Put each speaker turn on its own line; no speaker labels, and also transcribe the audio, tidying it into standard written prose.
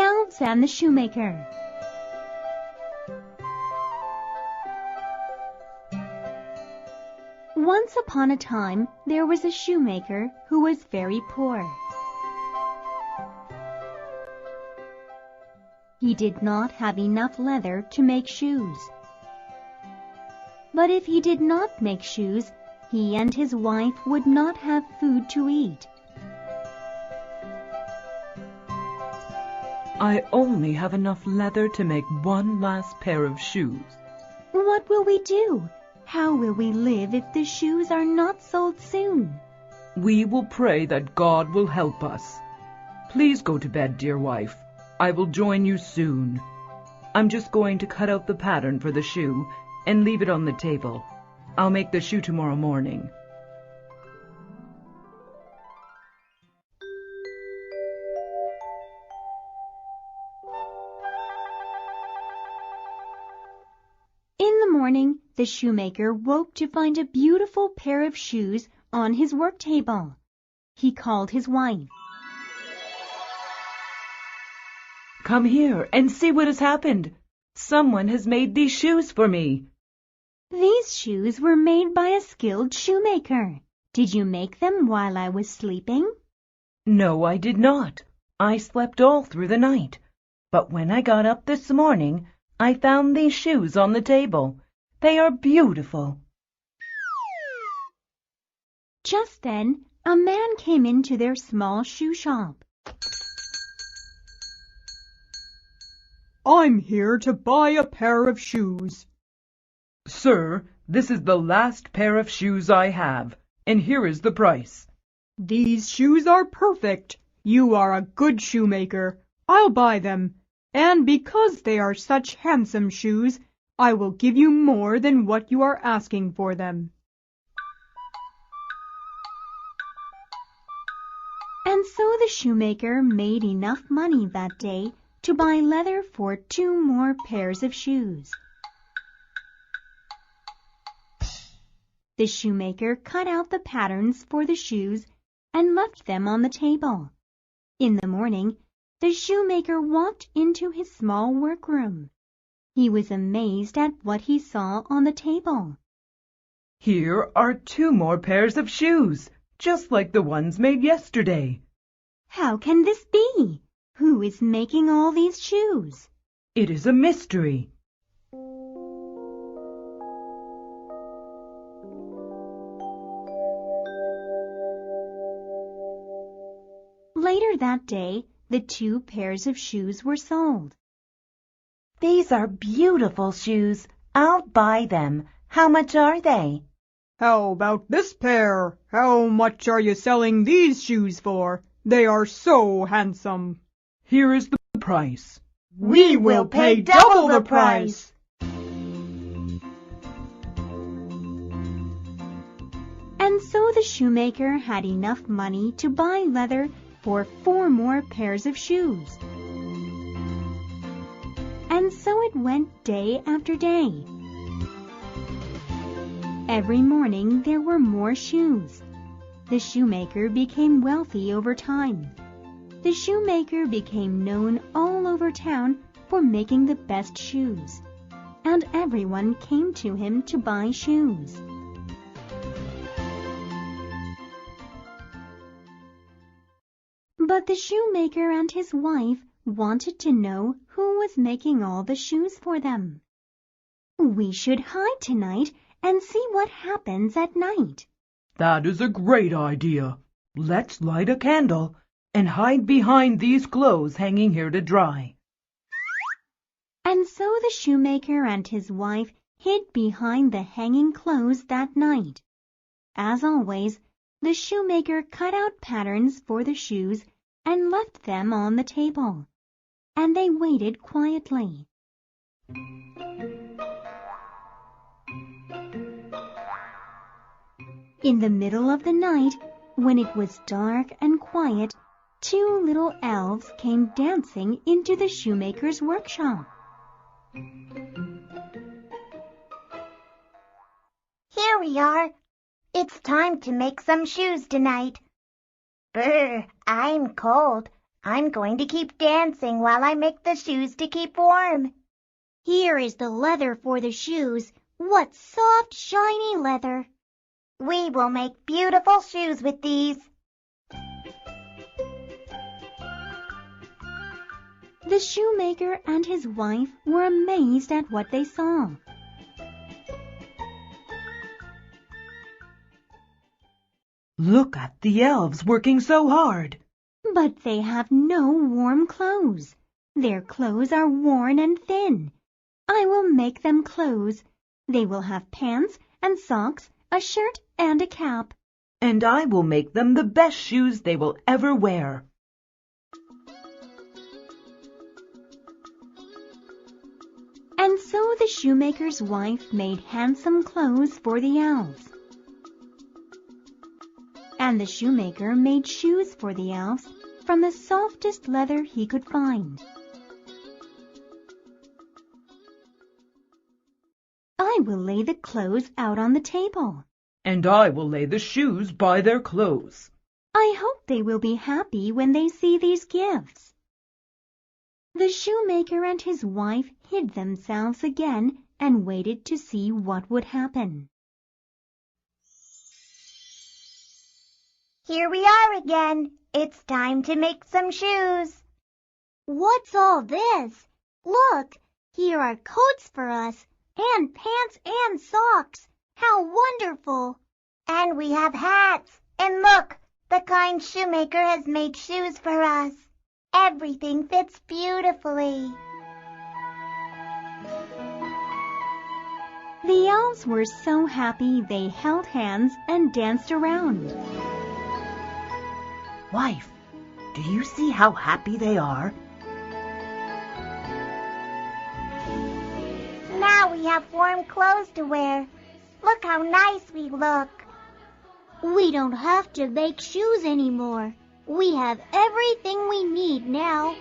Elves and the Shoemaker. Once upon a time, there was a shoemaker who was very poor. He did not have enough leather to make shoes. But if he did not make shoes, he and his wife would not have food to eat.
I only have enough leather to make one last pair of shoes.
What will we do? How will we live if the shoes are not sold soon?
We will pray that God will help us. Please go to bed, dear wife. I will join you soon. I'm just going to cut out the pattern for the shoe and leave it on the table. I'll make the shoe tomorrow morning.
In the morning, the shoemaker woke to find a beautiful pair of shoes on his work table. He called his wife.
Come here and see what has happened. Someone has made these shoes for me.
These shoes were made by a skilled shoemaker. Did you make them while I was sleeping?
No, I did not. I slept all through the night. But when I got up this morning, I found these shoes on the table. They are beautiful.
Just then, a man came into their small shoe shop.
I'm here to buy a pair of shoes.
Sir, this is the last pair of shoes I have, and here is the price.
These shoes are perfect. You are a good shoemaker. I'll buy them. And because they are such handsome shoes, I will give you more than what you are asking for them.
And so the shoemaker made enough money that day to buy leather for 2 more pairs of shoes. The shoemaker cut out the patterns for the shoes and left them on the table. In the morning, the shoemaker walked into his small workroom. He was amazed at what he saw on the table.
Here are 2 more pairs of shoes, just like the ones made yesterday.
How can this be? Who is making all these shoes?
It is a mystery.
Later that day, the 2 pairs of shoes were sold.
These are beautiful shoes. I'll buy them. How much are they?
How about this pair? How much are you selling these shoes for? They are so handsome.
Here is the price.
We will pay double the price.
And so the shoemaker had enough money to buy leather for 4 more pairs of shoes. And so it went day after day. Every morning there were more shoes. The shoemaker became wealthy over time. The shoemaker became known all over town for making the best shoes, and everyone came to him to buy shoes. But the shoemaker and his wife wanted to know who was making all the shoes for them. We should hide tonight and see what happens at night.
That is a great idea. Let's light a candle and hide behind these clothes hanging here to dry.
And so the shoemaker and his wife hid behind the hanging clothes that night. As always, the shoemaker cut out patterns for the shoes and left them on the table, and they waited quietly. In the middle of the night, when it was dark and quiet, 2 little elves came dancing into the shoemaker's workshop.
Here we are. It's time to make some shoes tonight. Brr, I'm cold.
I'm going to keep dancing while I make the shoes to keep warm.
Here is the leather for the shoes. What soft, shiny leather.
We will make beautiful shoes with these.
The shoemaker and his wife were amazed at what they saw.
Look at the elves working so hard.
But they have no warm clothes. Their clothes are worn and thin. I will make them clothes. They will have pants and socks, a shirt and a cap.
And I will make them the best shoes they will ever wear.
And so the shoemaker's wife made handsome clothes for the elves. And the shoemaker made shoes for the elves from the softest leather he could find. I will lay the clothes out on the table.
And I will lay the shoes by their clothes.
I hope they will be happy when they see these gifts. The shoemaker and his wife hid themselves again and waited to see what would happen.
Here we are again. It's time to make some shoes.
What's all this? Look, here are coats for us, and pants and socks. How wonderful!
And we have hats. And look, the kind shoemaker has made shoes for us. Everything fits beautifully.
The elves were so happy they held hands and danced around.
Wife, do you see how happy they are?
Now we have warm clothes to wear. Look how nice we look.
We don't have to make shoes anymore. We have everything we need now.